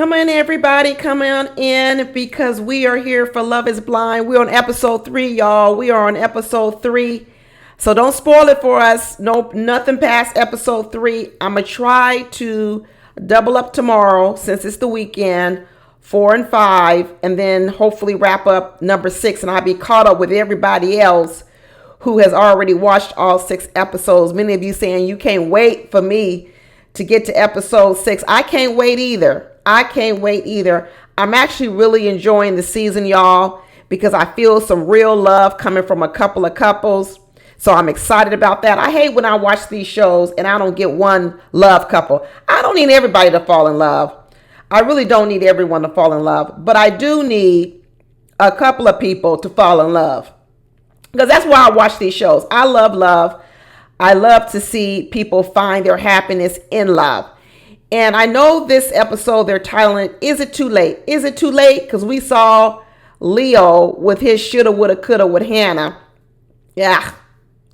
Come on, everybody. Come on in because we are here for Love is Blind. We're on episode 3, y'all. We are on episode 3. So don't spoil it for us. Nope, nothing past episode 3. I'm going to try to double up tomorrow since it's the weekend, 4 and 5, and then hopefully wrap up number 6. And I'll be caught up with everybody else who has already watched all 6 episodes. Many of you saying you can't wait for me to get to episode 6. I can't wait either. I'm actually really enjoying the season, y'all, because I feel some real love coming from a couple of couples. So I'm excited about that. I hate when I watch these shows and I don't get one love couple. I don't need everybody to fall in love. I really don't need everyone to fall in love. But I do need a couple of people to fall in love. Because that's why I watch these shows. I love love. I love to see people find their happiness in love. And I know this episode they're titling, Is It Too Late? Is it too late? Because we saw Leo with his shoulda, woulda, coulda with Hannah. Yeah,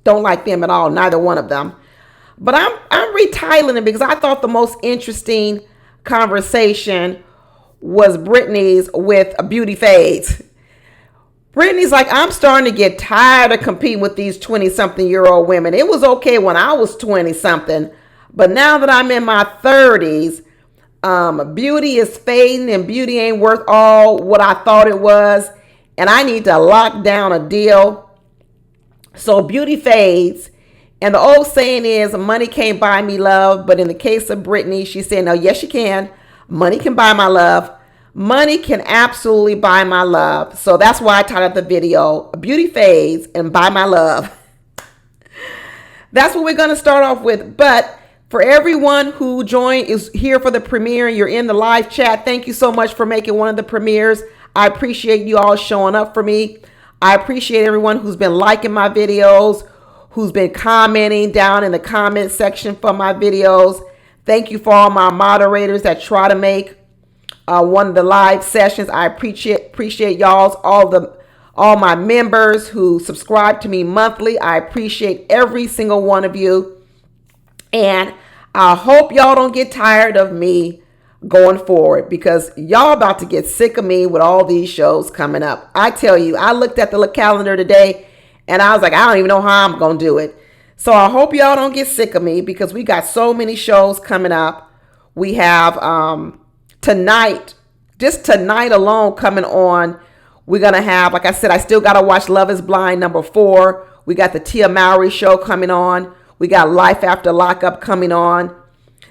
don't like them at all. Neither one of them. But I'm retitling it because I thought the most interesting conversation was Britney's with Beauty Fades. Britney's like, I'm starting to get tired of competing with these 20-something-year-old women. It was okay when I was 20-something. But now that I'm in my 30s, beauty is fading and beauty ain't worth all what I thought it was. And I need to lock down a deal. So beauty fades. And the old saying is, money can't buy me love. But in the case of Britney, she's saying, no, yes, you can. Money can buy my love. Money can absolutely buy my love. So that's why I titled the video, Beauty Fades and Buy My Love. That's what we're going to start off with. But for everyone who is here for the premiere, you're in the live chat, thank you so much for making one of the premieres. I appreciate you all showing up for me. I appreciate everyone who's been liking my videos, who's been commenting down in the comment section for my videos. Thank you for all my moderators that try to make one of the live sessions. I appreciate y'all's all my members who subscribe to me monthly. I appreciate every single one of you. And I hope y'all don't get tired of me going forward because y'all about to get sick of me with all these shows coming up. I tell you, I looked at the calendar today and I was like, I don't even know how I'm going to do it. So I hope y'all don't get sick of me because we got so many shows coming up. We have tonight, just tonight alone coming on. We're going to have, like I said, I still got to watch Love is Blind number 4. We got the Tia Mowry show coming on. We got Life After Lockup coming on.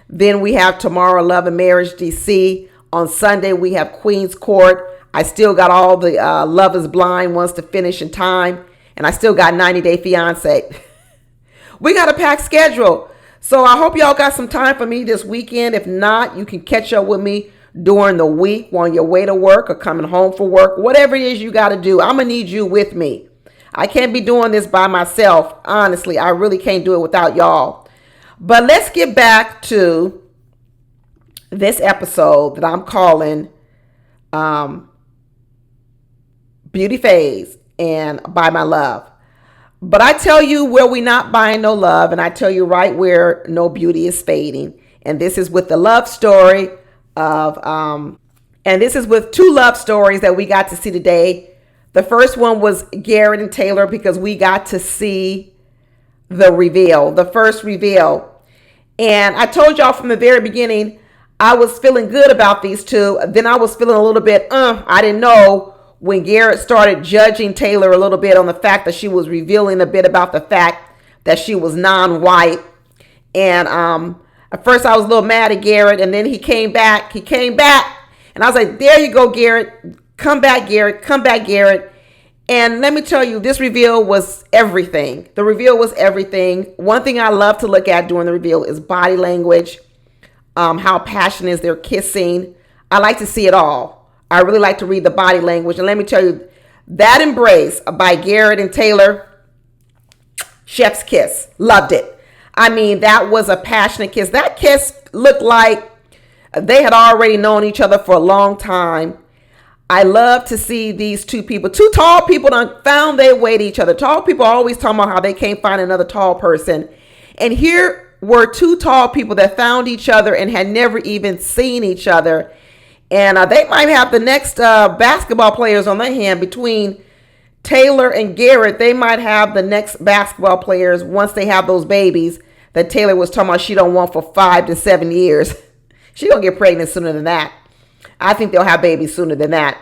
Then we have tomorrow Love and Marriage DC. On Sunday, we have Queen's Court. I still got all the Love is Blind ones to finish in time. And I still got 90 Day Fiance. We got a packed schedule. So I hope y'all got some time for me this weekend. If not, you can catch up with me during the week on your way to work or coming home from work. Whatever it is you got to do, I'm going to need you with me. I can't be doing this by myself. Honestly, I really can't do it without y'all. But let's get back to this episode that I'm calling Beauty Phase and Buy My Love. But I tell you where we not buying no love, and I tell you right where no beauty is fading. And this is with the love story of, and this is with 2 love stories that we got to see today. The first one was Garrett and Taylor because we got to see the first reveal. And I told y'all from the very beginning, I was feeling good about these 2. Then I was feeling a little bit, I didn't know when Garrett started judging Taylor a little bit on the fact that she was revealing a bit about the fact that she was non-white. And at first I was a little mad at Garrett, and then he came back. And I was like, there you go, Garrett. Come back, Garrett. And let me tell you, this reveal was everything. The reveal was everything. One thing I love to look at during the reveal is body language, how passionate is their kissing. I like to see it all. I really like to read the body language. And let me tell you, that embrace by Garrett and Taylor, chef's kiss. Loved it. I mean, that was a passionate kiss. That kiss looked like they had already known each other for a long time. I love to see these 2 people. 2 tall people done found their way to each other. Tall people are always talking about how they can't find another tall person. And here were 2 tall people that found each other and had never even seen each other. And they might have the next basketball players on their hand between Taylor and Garrett. They might have the next basketball players once they have those babies that Taylor was talking about she don't want for 5 to 7 years. She gonna get pregnant sooner than that. I think they'll have babies sooner than that.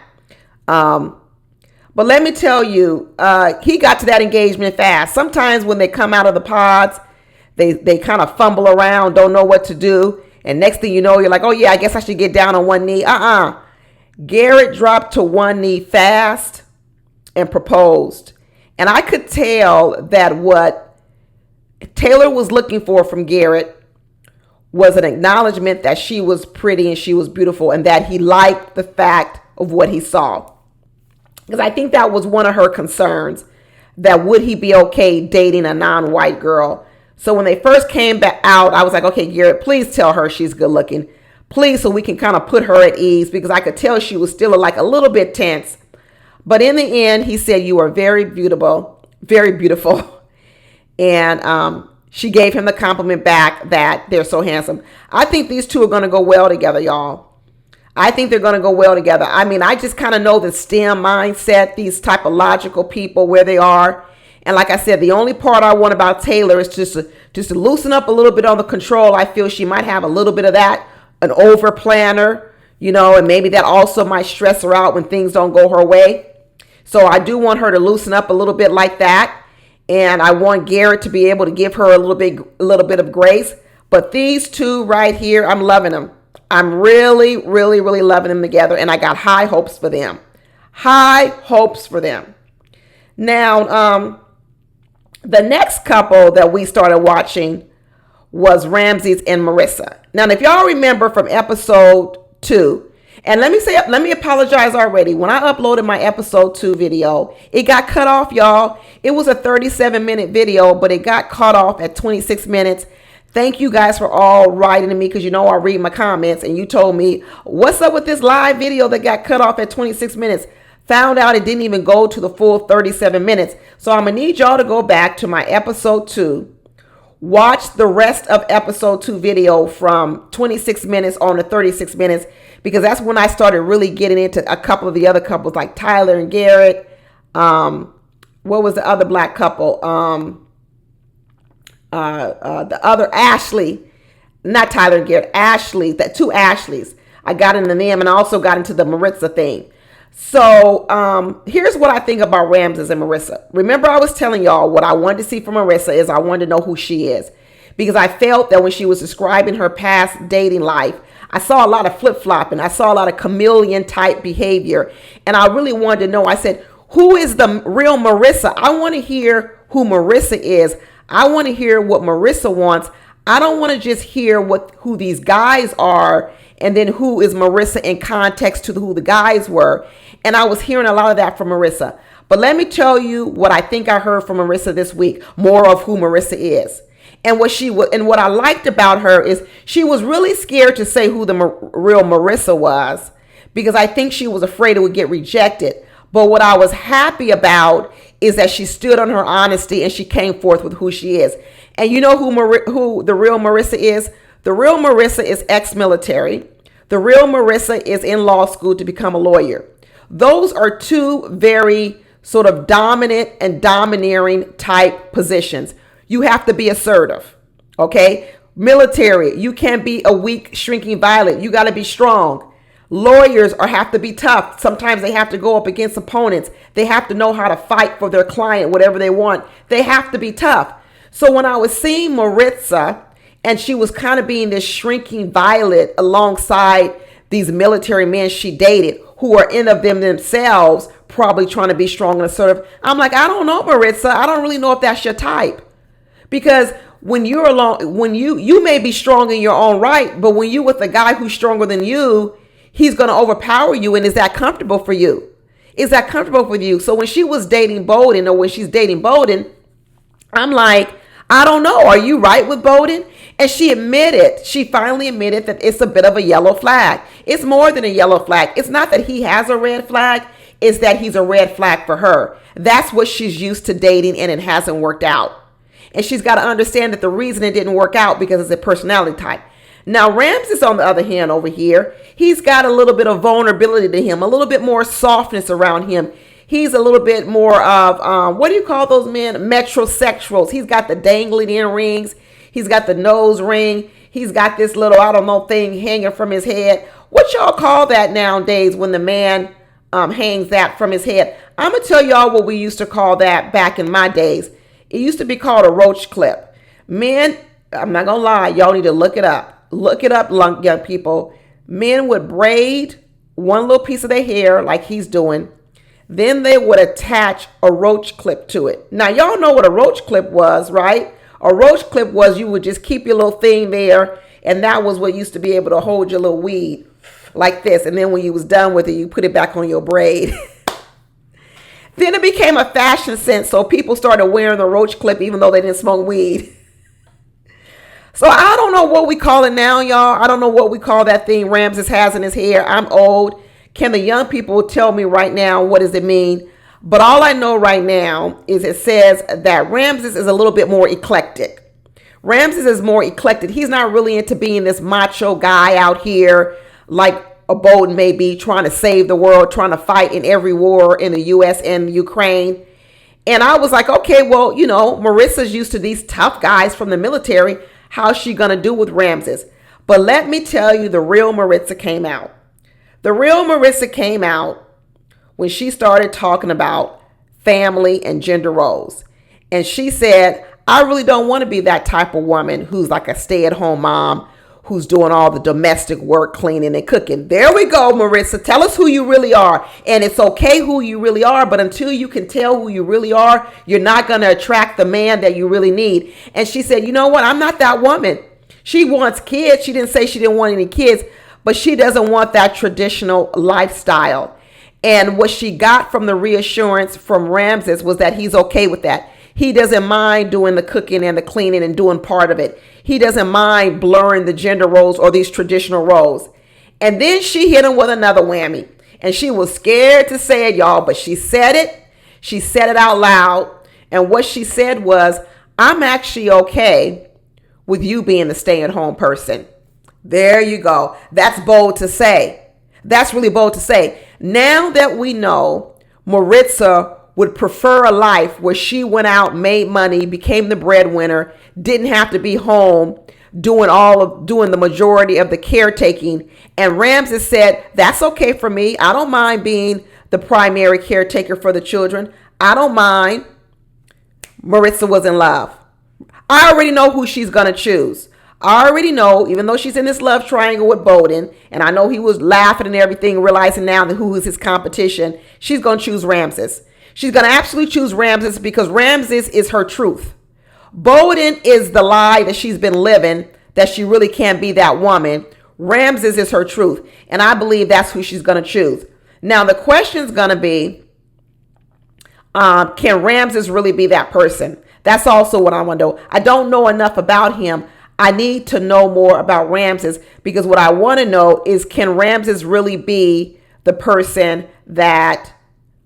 But let me tell you, he got to that engagement fast. Sometimes when they come out of the pods, they kind of fumble around, don't know what to do. And next thing you know, you're like, oh yeah, I guess I should get down on one knee. Garrett dropped to one knee fast and proposed. And I could tell that what Taylor was looking for from Garrett was an acknowledgement that she was pretty and she was beautiful and that he liked the fact of what he saw. Because I think that was one of her concerns, that would he be okay dating a non-white girl? So when they first came back out, I was like, okay, Garrett, please tell her she's good looking. Please, so we can kind of put her at ease, because I could tell she was still like a little bit tense. But in the end, he said, you are very beautiful, very beautiful. And she gave him the compliment back that they're so handsome. I think these two are going to go well together, y'all. I think they're going to go well together. I mean, I just kind of know the STEM mindset, these type of logical people, where they are. And like I said, the only part I want about Taylor is just to loosen up a little bit on the control. I feel she might have a little bit of that, an over planner, and maybe that also might stress her out when things don't go her way. So I do want her to loosen up a little bit like that. And I want Garrett to be able to give her a little bit of grace. But these two right here, I'm loving them. I'm really, really, really loving them together. And I got high hopes for them. High hopes for them. Now, the next couple that we started watching was Ramsay and Marissa. Now, if y'all remember from episode 2, and let me apologize already. When I uploaded my episode 2 video, it got cut off, y'all. It was a 37-minute video, but it got cut off at 26 minutes. Thank you guys for all writing to me, because I read my comments, and you told me, what's up with this live video that got cut off at 26 minutes? Found out it didn't even go to the full 37 minutes. So I'm going to need y'all to go back to my episode 2. Watch the rest of episode 2 video from 26 minutes on to 36 minutes, because that's when I started really getting into a couple of the other couples like Tyler and Garrett. What was the other black couple? The other Ashley, not Tyler and Garrett, Ashley, the two Ashleys. I got into them, and I also got into the Marissa thing. So here's what I think about Ramsay and Marissa. Remember, I was telling y'all what I wanted to see from Marissa is I wanted to know who she is, because I felt that when she was describing her past dating life, I saw a lot of flip-flopping. I saw a lot of chameleon type behavior, and I really wanted to know. I said, who is the real Marissa? I want to hear who Marissa is. I want to hear what Marissa wants. I don't want to just hear who these guys are and then who is Marissa in context to who the guys were. And I was hearing a lot of that from Marissa. But let me tell you what I think I heard from Marissa this week, more of who Marissa is. And what I liked about her is she was really scared to say who the real Marissa was, because I think she was afraid it would get rejected. But what I was happy about is that she stood on her honesty and she came forth with who she is. And you know who the real Marissa is? The real Marissa is ex-military. The real Marissa is in law school to become a lawyer. Those are two very sort of dominant and domineering type positions. You have to be assertive, okay? Military, you can't be a weak, shrinking violet. You got to be strong. Lawyers have to be tough. Sometimes they have to go up against opponents. They have to know how to fight for their client, whatever they want. They have to be tough. So when I was seeing Marissa, and she was kind of being this shrinking violet alongside these military men she dated, who are in of themselves probably trying to be strong and assertive, I'm like, I don't know, Marissa. I don't really know if that's your type. Because when you're alone, when you may be strong in your own right, but when you're with a guy who's stronger than you, he's going to overpower you. And is that comfortable for you? Is that comfortable for you? So when she was dating Bowden, or when she's dating Bowden, I'm like, I don't know. Are you right with Bowden? And she finally admitted that it's a bit of a yellow flag. It's more than a yellow flag. It's not that he has a red flag. It's that he's a red flag for her. That's what she's used to dating, and it hasn't worked out. And she's got to understand that the reason it didn't work out because it's a personality type. Now, Ramses, on the other hand, over here, he's got a little bit of vulnerability to him, a little bit more softness around him. He's a little bit more of, what do you call those men? Metrosexuals. He's got the dangling earrings. He's got the nose ring. He's got this little, I don't know, thing hanging from his head. What y'all call that nowadays when the man hangs that from his head? I'm going to tell y'all what we used to call that back in my days. It used to be called a roach clip. Men, I'm not going to lie, y'all need to look it up. Look it up, young people. Men would braid one little piece of their hair like he's doing. Then they would attach a roach clip to it. Now, y'all know what a roach clip was, right? A roach clip was you would just keep your little thing there, and that was what used to be able to hold your little weed like this. And then when you was done with it, you put it back on your braid. Then it became a fashion sense, so people started wearing the roach clip even though they didn't smoke weed. So I don't know what we call it now, y'all. I don't know what we call that thing Ramses has in his hair. I'm old. Can the young people tell me right now what does it mean? But all I know right now is it says that Ramses is a little bit more eclectic. Ramses is more eclectic. He's not really into being this macho guy out here like a Bowden may be, trying to save the world, trying to fight in every war in the U.S. and Ukraine. And I was like, okay, well, you know, Marissa's used to these tough guys from the military. How's she going to do with Ramses? But let me tell you, the real Marissa came out. The real Marissa came out when she started talking about family and gender roles. And she said, I really don't want to be that type of woman who's like a stay-at-home mom, who's doing all the domestic work, cleaning and cooking. There we go, Marissa. Tell us who you really are. And it's okay who you really are, but until you can tell who you really are, you're not going to attract the man that you really need. And she said, you know what? I'm not that woman. She wants kids. She didn't say she didn't want any kids, but she doesn't want that traditional lifestyle. And what she got from the reassurance from Ramses was that he's okay with that. He doesn't mind doing the cooking and the cleaning and doing part of it. He doesn't mind blurring the gender roles or these traditional roles. And then she hit him with another whammy. And she was scared to say it, y'all, but she said it. She said it out loud. And what she said was, I'm actually okay with you being the stay-at-home person. There you go. That's bold to say. That's really bold to say. Now that we know Marissa would prefer a life where she went out, made money, became the breadwinner, didn't have to be home doing the majority of the caretaking. And Ramses said, that's okay for me. I don't mind being the primary caretaker for the children. I don't mind. Marissa was in love. I already know who she's going to choose. I already know, even though she's in this love triangle with Bowden, and I know he was laughing and everything, realizing now that who is his competition, she's going to choose Ramses. She's going to absolutely choose Ramses because Ramses is her truth. Bowden is the lie that she's been living, that she really can't be that woman. Ramses is her truth. And I believe that's who she's going to choose. Now, the question is going to be, can Ramses really be that person? That's also what I want to know. I don't know enough about him. I need to know more about Ramses because what I want to know is, can Ramses really be the person that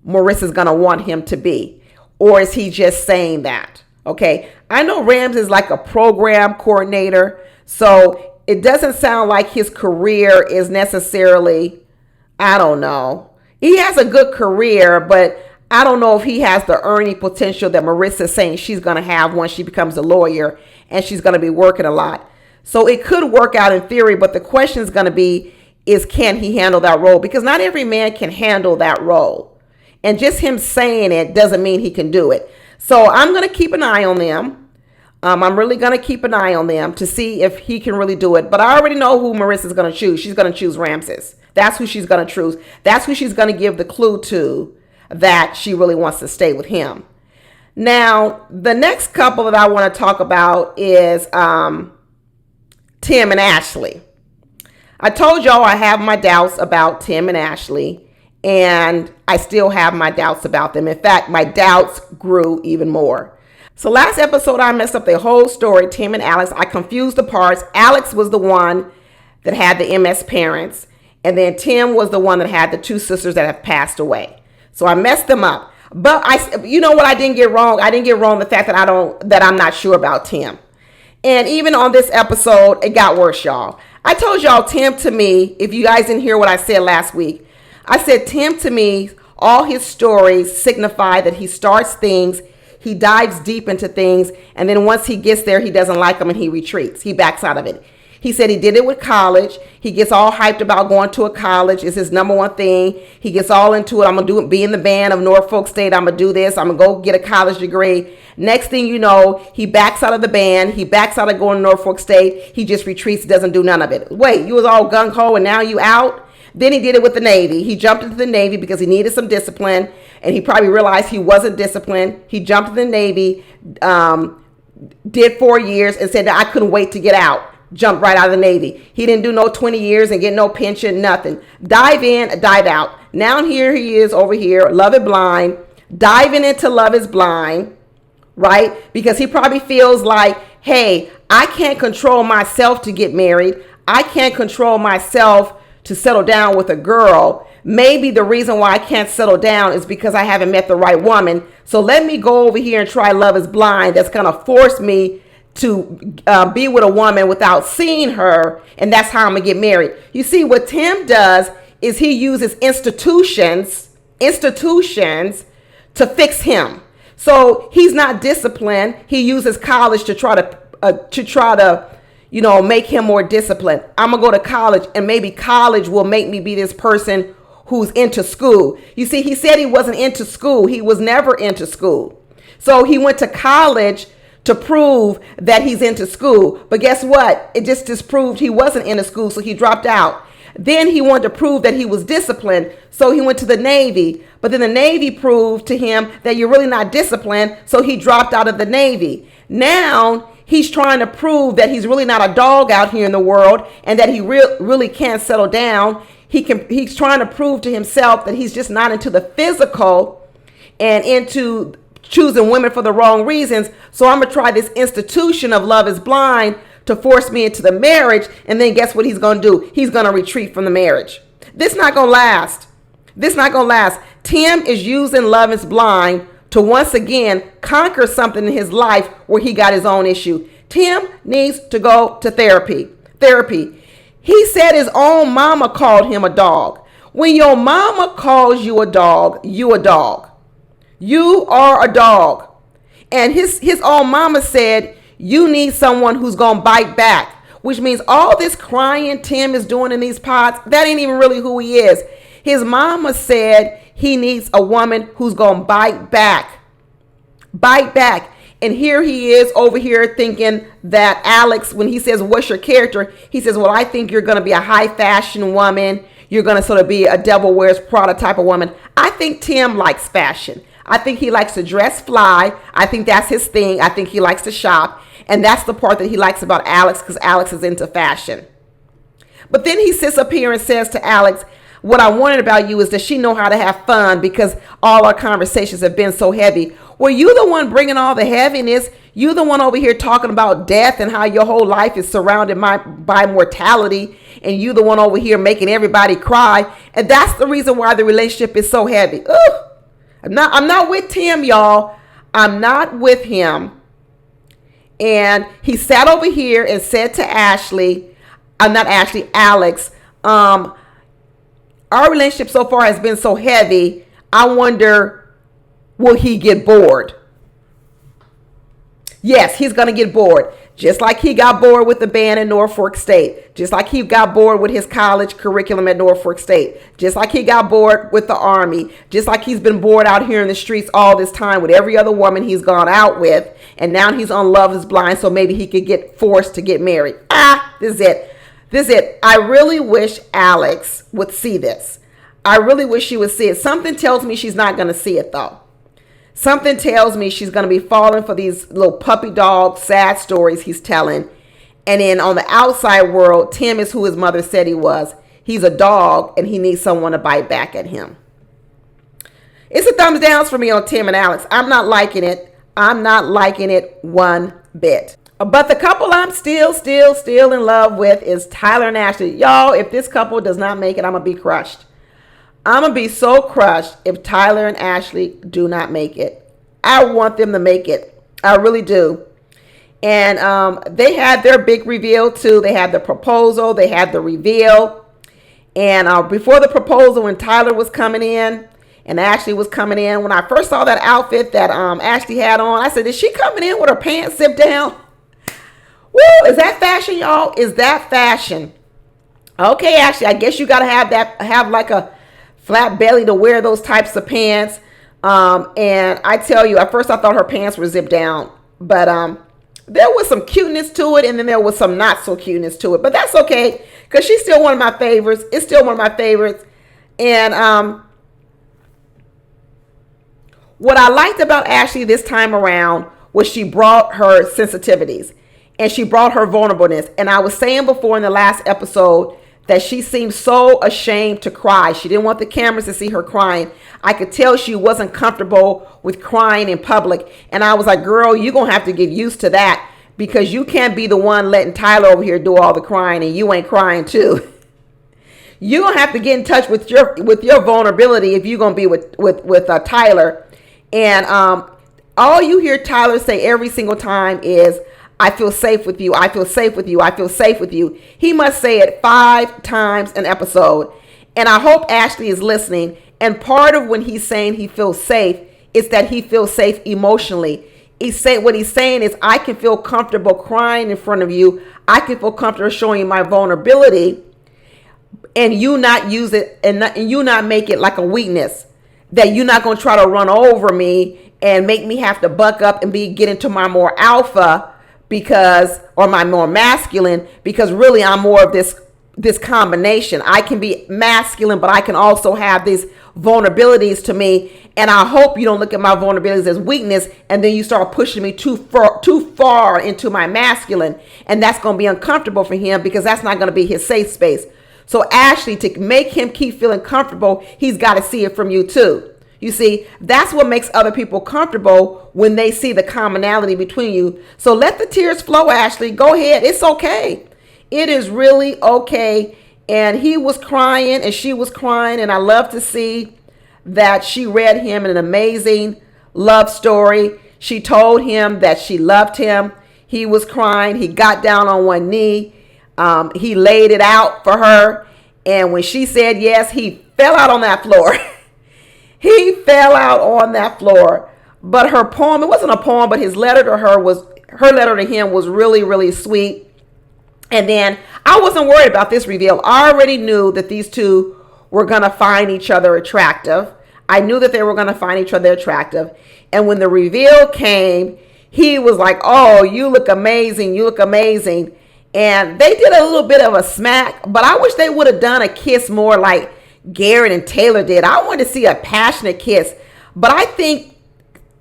Marissa's going to want him to be? Or is he just saying that? Okay. I know Ramses is like a program coordinator. So it doesn't sound like his career is necessarily, I don't know. He has a good career, but I don't know if he has the earning potential that Marissa is saying she's going to have once she becomes a lawyer and she's going to be working a lot. So it could work out in theory, but the question is going to be, is can he handle that role? Because not every man can handle that role. And just him saying it doesn't mean he can do it. So I'm going to keep an eye on them. I'm really going to keep an eye on them to see if he can really do it. But I already know who Marissa's going to choose. She's going to choose Ramses. That's who she's going to choose. That's who she's going to give the clue to that she really wants to stay with him. Now, the next couple that I want to talk about is Tim and Ashley. I told y'all I have my doubts about Tim and Ashley, and I still have my doubts about them. In fact, my doubts grew even more. So last episode, I messed up the whole story, Tim and Alex. I confused the parts. Alex was the one that had the MS parents, and then Tim was the one that had the two sisters that have passed away. So I messed them up. But you know what I didn't get wrong? I didn't get wrong the fact that I'm not sure about Tim. And even on this episode, it got worse, y'all. I told y'all Tim to me, if you guys didn't hear what I said last week, I said Tim to me, all his stories signify that he starts things, he dives deep into things, and then once he gets there, he doesn't like them and he retreats. He backs out of it. He said he did it with college. He gets all hyped about going to a college. It's his number one thing. He gets all into it. I'm going to be in the band of Norfolk State. I'm going to do this. I'm going to go get a college degree. Next thing you know, he backs out of the band. He backs out of going to Norfolk State. He just retreats, doesn't do none of it. Wait, you was all gung-ho and now you out? Then he did it with the Navy. He jumped into the Navy because he needed some discipline, and he probably realized he wasn't disciplined. He jumped into the Navy, did 4 years, and said that I couldn't wait to get out. Jumped right out of the Navy. He didn't do no 20 years and get no pension, nothing. Dive in, dive out. Now here he is over here, Love Is Blind, diving into Love Is Blind, right? Because he probably feels like, hey, I can't control myself to get married. I can't control myself to settle down with a girl. Maybe the reason why I can't settle down is because I haven't met the right woman. So let me go over here and try Love Is Blind. That's going to force me to be with a woman without seeing her, and that's how I'm gonna get married. You see, what Tim does is he uses institutions to fix him. So he's not disciplined. He uses college to try to make him more disciplined. I'm gonna go to college, and maybe college will make me be this person who's into school. You see, he said he wasn't into school. He was never into school. So he went to college to prove that he's into school. But guess what? It just disproved he wasn't into school, so he dropped out. Then he wanted to prove that he was disciplined, so he went to the Navy. But then the Navy proved to him that you're really not disciplined, so he dropped out of the Navy. Now he's trying to prove that he's really not a dog out here in the world and that he really can't settle down. He's trying to prove to himself that he's just not into the physical and into choosing women for the wrong reasons. So I'm gonna try this institution of Love Is Blind to force me into the marriage, and then guess what he's gonna do? He's gonna retreat from the marriage. This not gonna last. Tim is using Love Is Blind to once again conquer something in his life where he got his own issue. Tim needs to go to therapy. He said his own mama called him a dog. When your mama calls you a dog, you a dog. You are a dog. And his own mama said, you need someone who's going to bite back, which means all this crying Tim is doing in these pods, that ain't even really who he is. His mama said he needs a woman who's going to bite back. And here he is over here thinking that Alex, when he says, what's your character? He says, well, I think you're going to be a high fashion woman. You're going to sort of be a Devil Wears Prada type of woman. I think Tim likes fashion. I think he likes to dress fly. I think that's his thing. I think he likes to shop. And that's the part that he likes about Alex, because Alex is into fashion. But then he sits up here and says to Alex, what I wanted about you is that she know how to have fun because all our conversations have been so heavy. Well, you the one bringing all the heaviness. You the one over here talking about death and how your whole life is surrounded by mortality. And you the one over here making everybody cry. And that's the reason why the relationship is so heavy. Ugh. I'm not with Tim, y'all. I'm not with him. And he sat over here and said to Alex, our relationship so far has been so heavy. I wonder, will he get bored? Yes, he's going to get bored. Just like he got bored with the band in Norfolk State. Just like he got bored with his college curriculum at Norfolk State. Just like he got bored with the Army. Just like he's been bored out here in the streets all this time with every other woman he's gone out with. And now he's on Love Is Blind, so maybe he could get forced to get married. This is it. I really wish Alex would see this. I really wish she would see it. Something tells me she's not going to see it, though. Something tells me she's going to be falling for these little puppy dog sad stories he's telling. And then on the outside world, Tim is who his mother said he was. He's a dog and he needs someone to bite back at him. It's a thumbs down for me on Tim and Alex. I'm not liking it. I'm not liking it one bit. But the couple I'm still in love with is Tyler and Ashley. Y'all, if this couple does not make it, I'm going to be crushed. I'm going to be so crushed if Tyler and Ashley do not make it. I want them to make it. I really do. And they had their big reveal too. They had the proposal, they had the reveal. And before the proposal, when Tyler was coming in and Ashley was coming in, when I first saw that outfit that Ashley had on, I said, is she coming in with her pants zipped down? Woo, is that fashion, y'all? Is that fashion? Okay, Ashley, I guess you got to have like a flat belly to wear those types of pants. And I tell you, at first I thought her pants were zipped down, but there was some cuteness to it, and then there was some not so cuteness to it. But that's okay, because she's still one of my favorites. It's still one of my favorites. And what I liked about Ashley this time around was she brought her sensitivities and she brought her vulnerableness. And I was saying before in the last episode that she seemed so ashamed to cry. She didn't want the cameras to see her crying. I could tell she wasn't comfortable with crying in public. And I was like, girl, you're going to have to get used to that, because you can't be the one letting Tyler over here do all the crying and you ain't crying too. You're going to have to get in touch with your vulnerability if you're going to be with Tyler. And all you hear Tyler say every single time is, I feel safe with you. I feel safe with you. I feel safe with you. He must say it 5 times an episode. And I hope Ashley is listening. And part of when he's saying he feels safe is that he feels safe emotionally. What he's saying is, I can feel comfortable crying in front of you. I can feel comfortable showing you my vulnerability, and you not use it and you not make it like a weakness, that you're not going to try to run over me and make me have to buck up and get into my more alpha or my more masculine, because really I'm more of this combination. I can be masculine, but I can also have these vulnerabilities to me. And I hope you don't look at my vulnerabilities as weakness and then you start pushing me too far into my masculine. And that's going to be uncomfortable for him, because that's not going to be his safe space. So Ashley, to make him keep feeling comfortable, he's got to see it from you too. You see, that's what makes other people comfortable, when they see the commonality between you. So let the tears flow, Ashley. Go ahead. It's okay. It is really okay. And he was crying and she was crying. And I love to see that she read him an amazing love story. She told him that she loved him. He was crying. He got down on one knee. He laid it out for her. And when she said yes, he fell out on that floor. He fell out on that floor. But her poem, it wasn't a poem, but his letter to her letter to him was really, really sweet. And then I wasn't worried about this reveal. I already knew that these two were going to find each other attractive. I knew that they were going to find each other attractive. And when the reveal came, he was like, oh, you look amazing. You look amazing. And they did a little bit of a smack, but I wish they would have done a kiss more like Garrett and Taylor did. I wanted to see a passionate kiss, but I think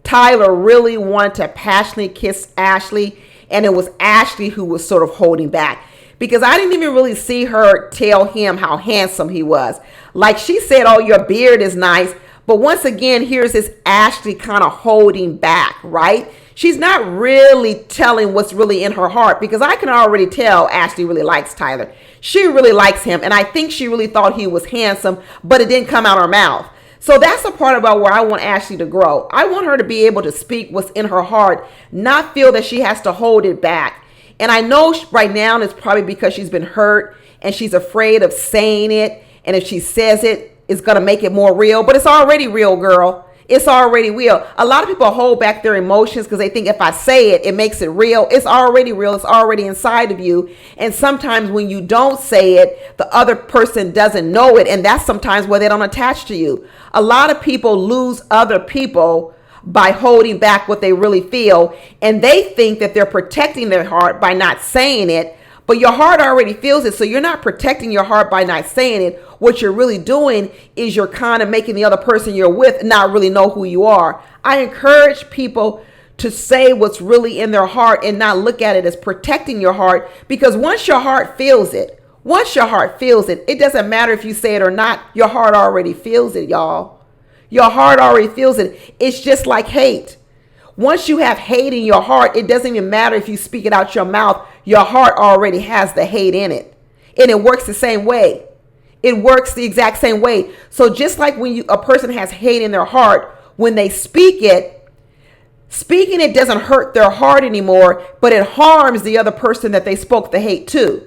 Tyler really wanted to passionately kiss Ashley, and it was Ashley who was sort of holding back, because I didn't even really see her tell him how handsome he was. Like she said, oh, your beard is nice. But once again, here's this Ashley kind of holding back, right? She's not really telling what's really in her heart, because I can already tell Ashley really likes Tyler. She really likes him. And I think she really thought he was handsome, but it didn't come out her mouth. So that's the part about where I want Ashley to grow. I want her to be able to speak what's in her heart, not feel that she has to hold it back. And I know right now it's probably because she's been hurt and she's afraid of saying it. And if she says it, it's going to make it more real. But it's already real, girl. It's already real. A lot of people hold back their emotions because they think if I say it, it makes it real. It's already real. It's already inside of you. And sometimes when you don't say it, the other person doesn't know it. And that's sometimes where they don't attach to you. A lot of people lose other people by holding back what they really feel. And they think that they're protecting their heart by not saying it. But your heart already feels it. So you're not protecting your heart by not saying it. What you're really doing is you're kind of making the other person you're with not really know who you are. I encourage people to say what's really in their heart and not look at it as protecting your heart. Because once your heart feels it, it doesn't matter if you say it or not. Your heart already feels it, y'all. Your heart already feels it. It's just like hate. Once you have hate in your heart, it doesn't even matter if you speak it out your mouth. Your heart already has the hate in it. And it works the same way. It works the exact same way. So just like when a person has hate in their heart, when they speak it, Speaking it doesn't hurt their heart anymore, but it harms the other person that they spoke the hate to.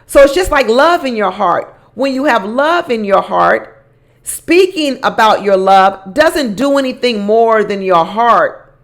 So it's just like love in your heart. When you have love in your heart, speaking about your love doesn't do anything more to your heart.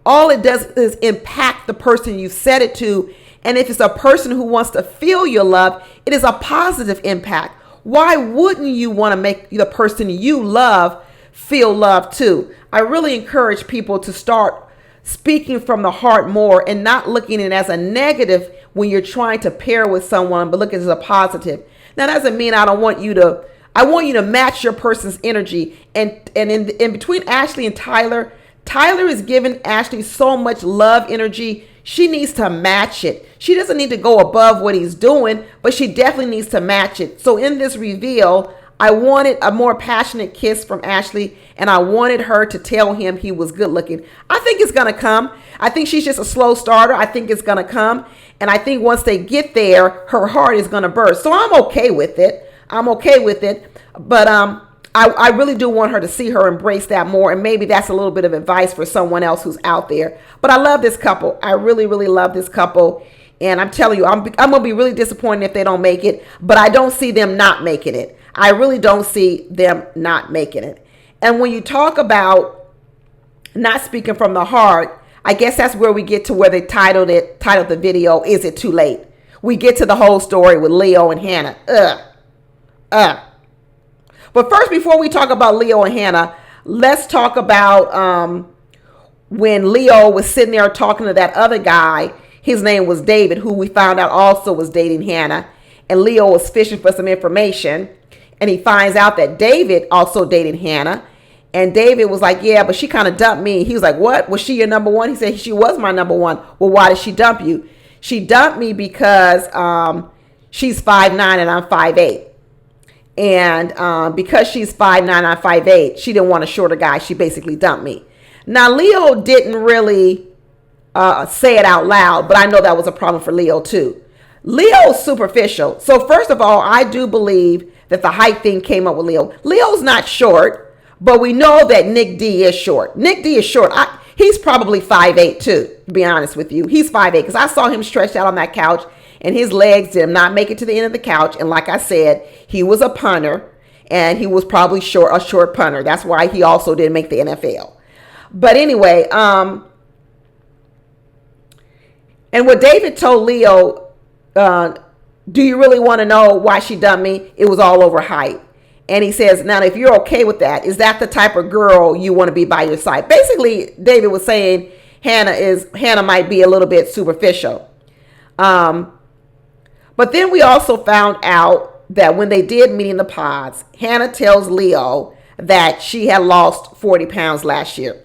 All it does is impact the person you said it to. And if it's a person who wants to feel your love, it is a positive impact. Why wouldn't you want to make the person you love feel love too? I really encourage people to start speaking from the heart more and not looking at it as a negative when you're trying to pair with someone, but look at it as a positive. Now, that doesn't mean I want you to match your person's energy. And in between Ashley and Tyler is giving Ashley so much love energy. She needs to match it. She doesn't need to go above what he's doing, but she definitely needs to match it. So in this reveal, I wanted a more passionate kiss from Ashley, and I wanted her to tell him he was good looking. I think it's going to come. I think she's just a slow starter. I think it's going to come. And I think once they get there, her heart is going to burst. So I'm okay with it. But I really do want her to see her embrace that more. And maybe that's a little bit of advice for someone else who's out there. But I love this couple. I really, really love this couple. And I'm telling you, I'm going to be really disappointed if they don't make it. But I don't see them not making it. I really don't see them not making it. And when you talk about not speaking from the heart, I guess that's where we get to where they titled the video, Is It Too Late? We get to the whole story with Leo and Hannah. But first, before we talk about Leo and Hannah, let's talk about when Leo was sitting there talking to that other guy. His name was David, who we found out also was dating Hannah. And Leo was fishing for some information. And he finds out that David also dated Hannah. And David was like, yeah, but she kind of dumped me. He was like, what? Was she your number one? He said, she was my number one. Well, why did she dump you? She dumped me because she's 5'9" and I'm 5'8". And because she's 5'9", I'm 5'8", she didn't want a shorter guy. She basically dumped me. Now, Leo didn't really say it out loud, but I know that was a problem for Leo too. Leo's superficial. So first of all, I do believe that the height thing came up with Leo. Leo's not short, but we know that Nick D is short. Nick D is short. He's probably 5'8" too, to be honest with you. He's 5'8" because I saw him stretched out on that couch and his legs did not make it to the end of the couch. And like I said, he was a punter and he was probably a short punter. That's why he also didn't make the NFL. But anyway, and what David told Leo, do you really want to know why she dumped me? It was all over height. And he says, now, if you're okay with that, is that the type of girl you want to be by your side? Basically, David was saying Hannah might be a little bit superficial. But then we also found out that when they did meet in the pods, Hannah tells Leo that she had lost 40 pounds last year.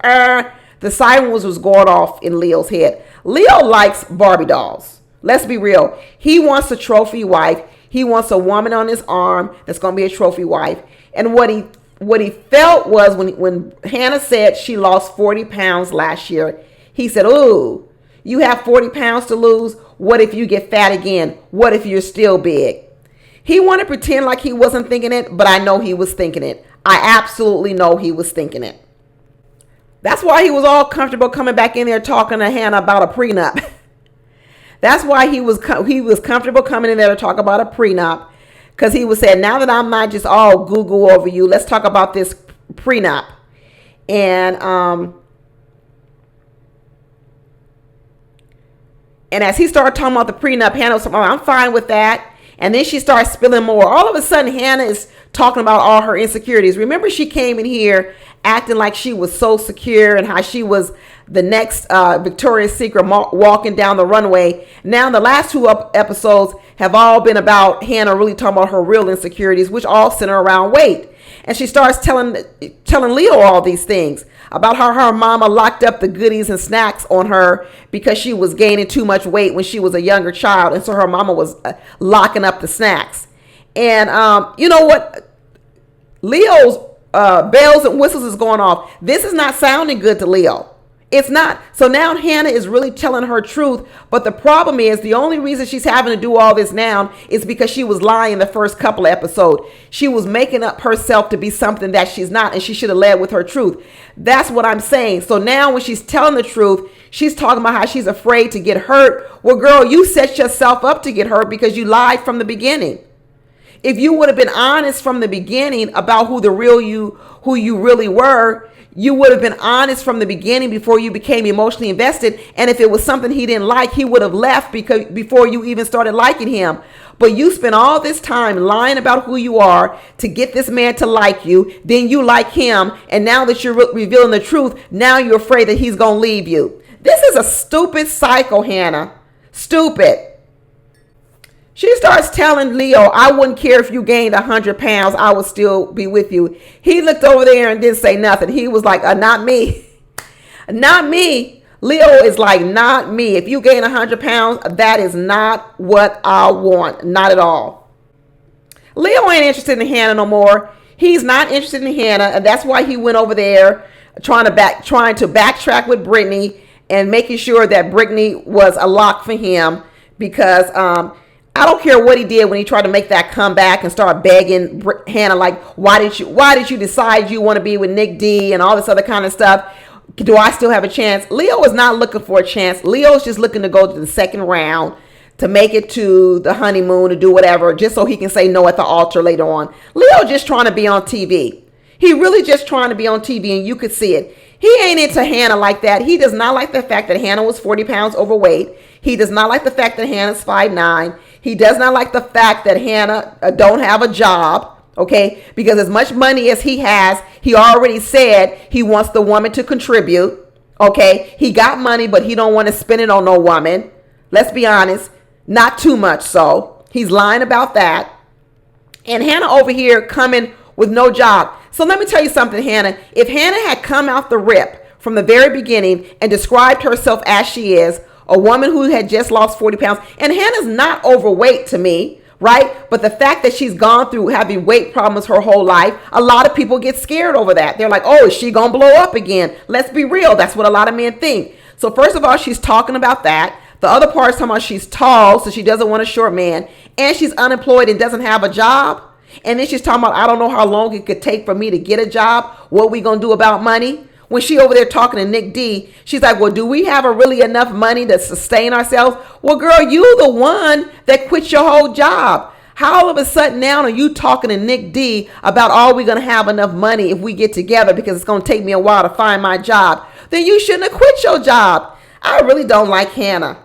The siren was going off in Leo's head. Leo likes Barbie dolls. Let's be real. He wants a trophy wife. He wants a woman on his arm that's going to be a trophy wife. And what he felt was when Hannah said she lost 40 pounds last year, he said, ooh, you have 40 pounds to lose? What if you get fat again? What if you're still big? He wanted to pretend like he wasn't thinking it, but I know he was thinking it. I absolutely know he was thinking it. That's why he was all comfortable coming back in there talking to Hannah about a prenup. That's why he was comfortable coming in there to talk about a prenup, because he was saying, now that I'm not just all Google over you, let's talk about this prenup. And as he started talking about the prenup, Hannah was like, oh, I'm fine with that. And then she starts spilling more. All of a sudden, Hannah is talking about all her insecurities. Remember, she came in here acting like she was so secure and how she was the next Victoria's Secret walking down the runway. Now, the last two episodes have all been about Hannah really talking about her real insecurities, which all center around weight. And she starts telling Leo all these things about how her mama locked up the goodies and snacks on her because she was gaining too much weight when she was a younger child. And so her mama was locking up the snacks. And you know what? Leo's bells and whistles is going off. This is not sounding good to Leo. It's not. So now Hannah is really telling her truth. But the problem is the only reason she's having to do all this now is because she was lying the first couple of episodes. She was making up herself to be something that she's not, and she should have led with her truth. That's what I'm saying. So now when she's telling the truth, she's talking about how she's afraid to get hurt. Well, girl, you set yourself up to get hurt because you lied from the beginning. If you would have been honest from the beginning about who you really were, you would have been honest from the beginning before you became emotionally invested. And if it was something he didn't like, he would have left before you even started liking him. But you spent all this time lying about who you are to get this man to like you. Then you like him. And now that you're revealing the truth, now you're afraid that he's going to leave you. This is a stupid cycle, Hannah. Stupid. She starts telling Leo, I wouldn't care if you gained 100 pounds. I would still be with you. He looked over there and didn't say nothing. He was like, not me. Not me. Leo is like, not me. If you gain 100 pounds, that is not what I want. Not at all. Leo ain't interested in Hannah no more. He's not interested in Hannah. And that's why he went over there trying to backtrack with Britney and making sure that Britney was a lock for him because, I don't care what he did when he tried to make that comeback and start begging Hannah, like, why did you decide you want to be with Nick D and all this other kind of stuff? Do I still have a chance? Leo is not looking for a chance. Leo's just looking to go to the second round to make it to the honeymoon, to do whatever, just so he can say no at the altar later on. Leo just trying to be on TV. He really just trying to be on TV, and you could see it. He ain't into Hannah like that. He does not like the fact that Hannah was 40 pounds overweight. He does not like the fact that Hannah's 5'9". He does not like the fact that Hannah don't have a job, okay? Because as much money as he has, he already said he wants the woman to contribute, okay? He got money, but he don't want to spend it on no woman. Let's be honest, not too much so. He's lying about that. And Hannah over here coming with no job. So let me tell you something, Hannah. If Hannah had come out the rip from the very beginning and described herself as she is, a woman who had just lost 40 pounds, and Hannah's not overweight to me, right? But the fact that she's gone through having weight problems her whole life, a lot of people get scared over that. They're like, oh, is she going to blow up again? Let's be real. That's what a lot of men think. So first of all, she's talking about that. The other part is talking about she's tall, so she doesn't want a short man. And she's unemployed and doesn't have a job. And then she's talking about, I don't know how long it could take for me to get a job. What we going to do about money? When she over there talking to Nick D, she's like, well, do we have really enough money to sustain ourselves? Well, girl, you the one that quit your whole job. How all of a sudden now are you talking to Nick D about, are we going to have enough money if we get together because it's going to take me a while to find my job? Then you shouldn't have quit your job. I really don't like Hannah.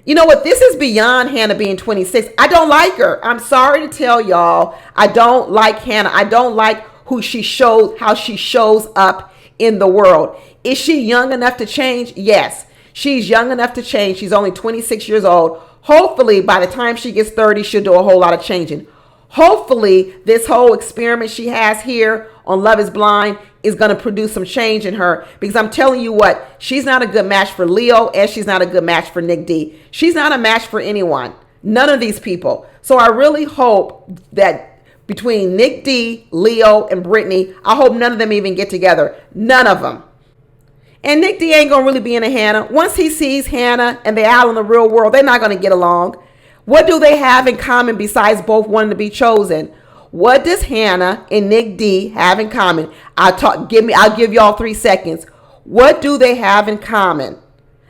You know what? This is beyond Hannah being 26. I don't like her. I'm sorry to tell y'all. I don't like Hannah. I don't like how she shows up in the world. Is she young enough to change? Yes, she's young enough to change. She's only 26 years old. Hopefully by the time she gets 30, she'll do a whole lot of changing. Hopefully this whole experiment she has here on Love is Blind is going to produce some change in her, because I'm telling you what, she's not a good match for Leo, and she's not a good match for Nick D. She's not a match for anyone. None of these people. So I really hope that between Nick D, Leo, and Britney, I hope none of them even get together. None of them. And Nick D ain't going to really be into Hannah. Once he sees Hannah and they're out in the real world, they're not going to get along. What do they have in common besides both wanting to be chosen? What does Hannah and Nick D have in common? I'll give y'all 3 seconds. What do they have in common?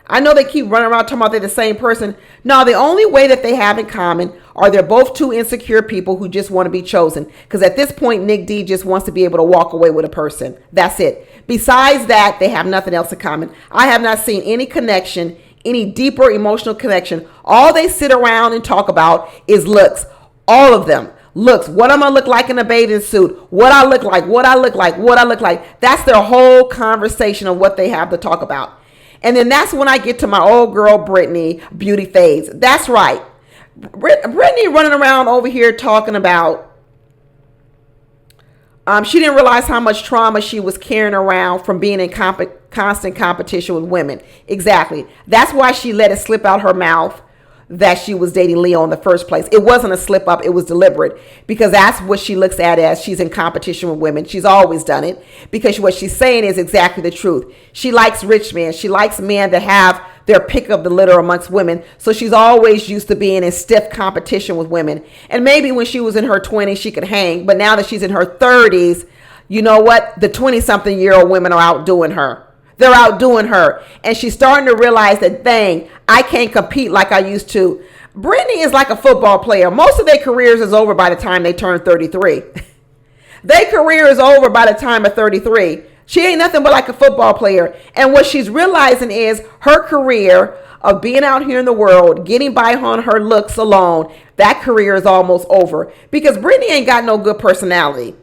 I know they keep running around talking about they're the same person. No, the only way that they have in common are they're both two insecure people who just want to be chosen. Because at this point, Nick D just wants to be able to walk away with a person. That's it. Besides that, they have nothing else in common. I have not seen any connection, any deeper emotional connection. All they sit around and talk about is looks. All of them. Looks. What am I look like in a bathing suit? What I look like, what I look like, what I look like. That's their whole conversation of what they have to talk about. And then that's when I get to my old girl, Britney, beauty phase. That's right. Britney running around over here talking about she didn't realize how much trauma she was carrying around from being in constant competition with women. Exactly. That's why she let it slip out her mouth that she was dating Leo in the first place. It wasn't a slip up. It was deliberate, because that's what she looks at as she's in competition with women. She's always done it, because what she's saying is exactly the truth. She likes rich men. She likes men that have their pick of the litter amongst women. So she's always used to being in stiff competition with women. And maybe when she was in her 20s, she could hang. But now that she's in her 30s, you know what? The 20-something-year-old women are outdoing her. They're outdoing her. And she's starting to realize that, dang, I can't compete like I used to. Britney is like a football player. Most of their careers is over by the time they turn 33. Their career is over by the time of 33. She ain't nothing but like a football player. And what she's realizing is her career of being out here in the world, getting by on her looks alone, that career is almost over. Because Britney ain't got no good personality.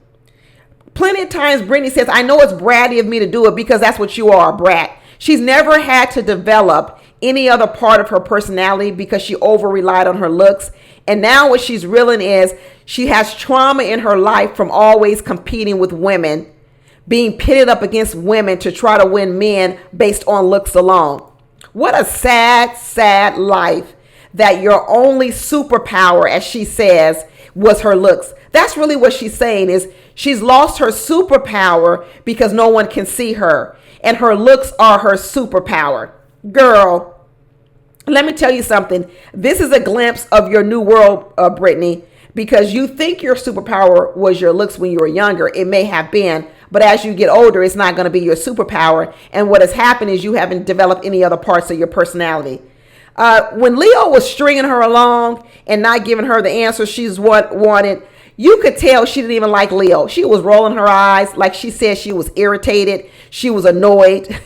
Plenty of times Britney says, I know it's bratty of me to do it, because that's what you are, a brat. She's never had to develop any other part of her personality because she over-relied on her looks. And now what she's realizing is she has trauma in her life from always competing with women, being pitted up against women to try to win men based on looks alone. What a sad, sad life, that your only superpower, as she says, was her looks. That's really what she's saying, is she's lost her superpower because no one can see her, and her looks are her superpower. Girl, let me tell you something. This is a glimpse of your new world, Britney, because you think your superpower was your looks when you were younger. It may have been, but as you get older, it's not going to be your superpower. And what has happened is you haven't developed any other parts of your personality. When Leo was stringing her along and not giving her the answer she's wanted, you could tell she didn't even like Leo. She was rolling her eyes. Like she said, she was irritated. She was annoyed.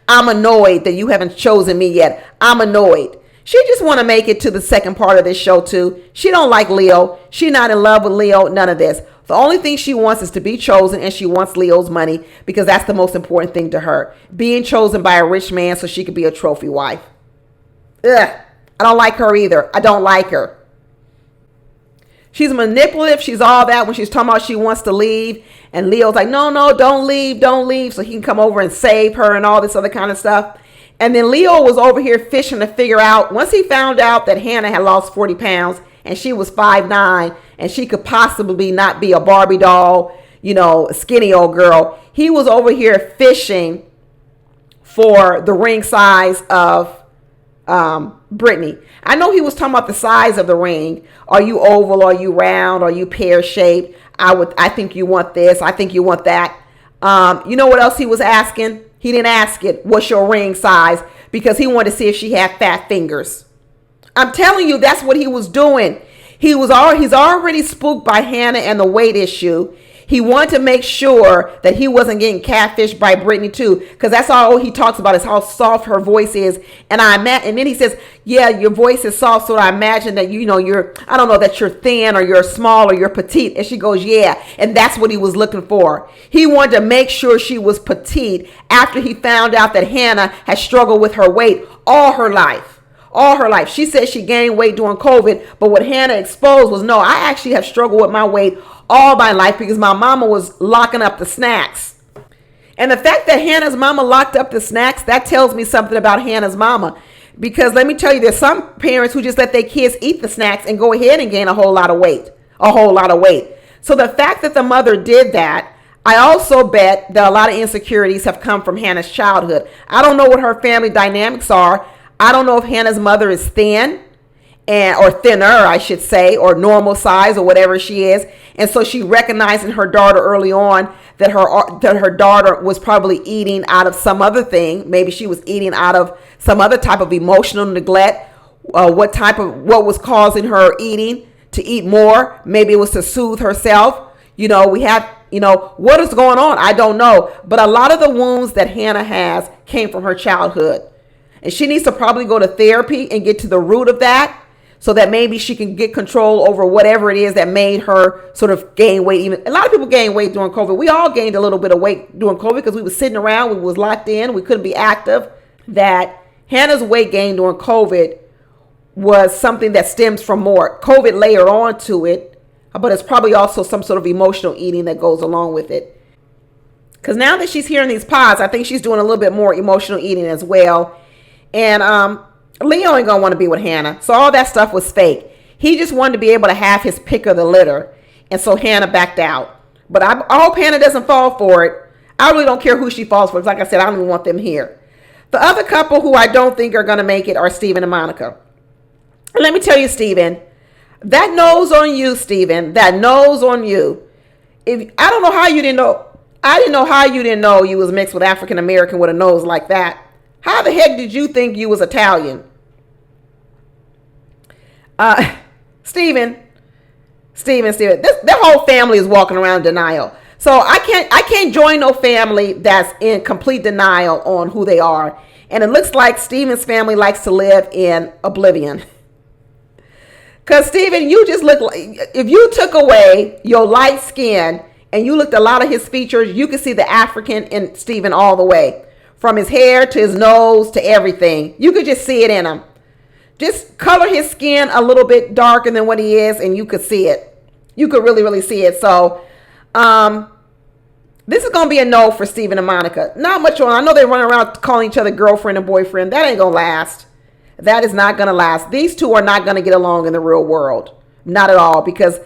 I'm annoyed that you haven't chosen me yet. I'm annoyed. She just want to make it to the second part of this show too. She don't like Leo. She not in love with Leo. None of this. The only thing she wants is to be chosen, and she wants Leo's money because that's the most important thing to her. Being chosen by a rich man so she could be a trophy wife. Ugh. I don't like her either. I don't like her. She's manipulative. She's all that when she's talking about she wants to leave. And Leo's like, no, don't leave. Don't leave. So he can come over and save her and all this other kind of stuff. And then Leo was over here fishing to figure out, once he found out that Hannah had lost 40 pounds and she was 5'9", and she could possibly not be a Barbie doll, skinny old girl. He was over here fishing for the ring size of Britney. I know he was talking about the size of the ring. Are you oval? Are you round? Are you pear shaped? I think you want this. I think you want that. You know what else he was asking? He didn't ask it, what's your ring size? Because he wanted to see if she had fat fingers. I'm telling you, that's what he was doing. He's already spooked by Hannah and the weight issue. He wanted to make sure that he wasn't getting catfished by Britney too, because that's all he talks about is how soft her voice is. And then he says, yeah, your voice is soft, so I imagine that I don't know, that you're thin or you're small or you're petite. And she goes, yeah, and that's what he was looking for. He wanted to make sure she was petite after he found out that Hannah had struggled with her weight all her life. All her life. She said she gained weight during COVID, but what Hannah exposed was, no, I actually have struggled with my weight all my life because my mama was locking up the snacks. And the fact that Hannah's mama locked up the snacks, that tells me something about Hannah's mama. Because let me tell you, there's some parents who just let their kids eat the snacks and go ahead and gain a whole lot of weight. So the fact that the mother did that, I also bet that a lot of insecurities have come from Hannah's childhood. I don't know what her family dynamics are. I don't know if Hannah's mother is thin or thinner, I should say, or normal size or whatever she is. And so she recognized in her daughter early on that her daughter was probably eating out of some other thing. Maybe she was eating out of some other type of emotional neglect. What was causing her eating to eat more? Maybe it was to soothe herself. What is going on? I don't know. But a lot of the wounds that Hannah has came from her childhood. And she needs to probably go to therapy and get to the root of that so that maybe she can get control over whatever it is that made her sort of gain weight. Even a lot of people gain weight during COVID. We all gained a little bit of weight during COVID because we was sitting around, we was locked in, we couldn't be active. That Hannah's weight gain during COVID was something that stems from more COVID layered onto it, but it's probably also some sort of emotional eating that goes along with it. Because now that she's hearing these pods, I think she's doing a little bit more emotional eating as well. And Leo ain't gonna want to be with Hannah. So all that stuff was fake. He just wanted to be able to have his pick of the litter. And so Hannah backed out. But I hope Hannah doesn't fall for it. I really don't care who she falls for. Like I said, I don't even want them here. The other couple who I don't think are going to make it are Steven and Monica. And let me tell you, Steven, that nose on you, Steven, that nose on you. I don't know how you didn't know. I didn't know how you didn't know you was mixed with African American with a nose like that. How the heck did you think you was Italian? Steven, their whole family is walking around in denial. So I can't join no family that's in complete denial on who they are. And it looks like Steven's family likes to live in oblivion. Because Steven, you just look like, if you took away your light skin and you looked at a lot of his features, you could see the African in Steven all the way. From his hair to his nose to everything. You could just see it in him. Just color his skin a little bit darker than what he is and you could see it. You could really, really see it. So, this is going to be a no for Steven and Monica. Not much on. I know they run around calling each other girlfriend and boyfriend. That ain't going to last. That is not going to last. These two are not going to get along in the real world. Not at all. Because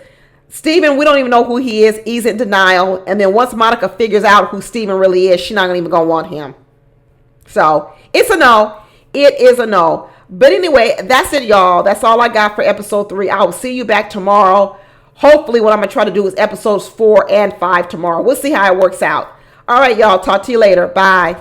Steven, we don't even know who he is. He's in denial. And then once Monica figures out who Steven really is, she's not even going to want him. So, it's a no. It is a no. But anyway, that's it, y'all. That's all I got for episode 3. I will see you back tomorrow. Hopefully what I'm going to try to do is episodes 4 and 5 tomorrow. We'll see how it works out. All right, y'all. Talk to you later. Bye.